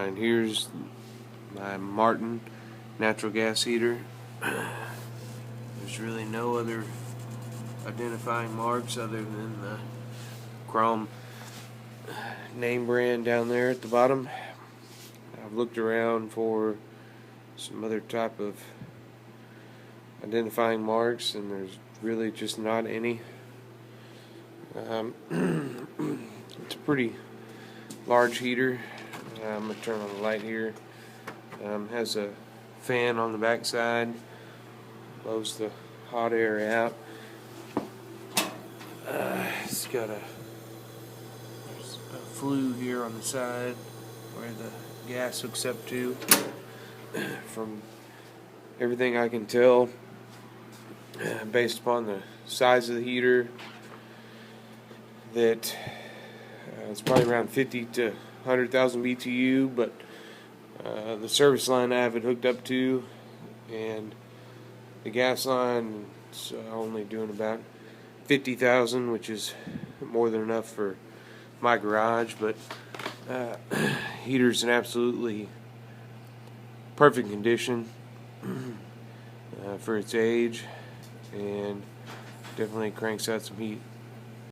And here's my Martin natural gas heater. There's really no other identifying marks other than the chrome name brand down there at the bottom. I've looked around for some other type of identifying marks, and there's really just not any. It's a pretty large heater. I'm going to turn on the light here. Has a fan on the back side, blows the hot air out. It's got a flue here on the side where the gas hooks up to. From everything I can tell, based upon the size of the heater, that it's probably around 50 to 100,000 BTU, but the service line I have it hooked up to, and the gas line is only doing about 50,000, which is more than enough for my garage. But heater's in absolutely perfect condition for its age, and definitely cranks out some heat.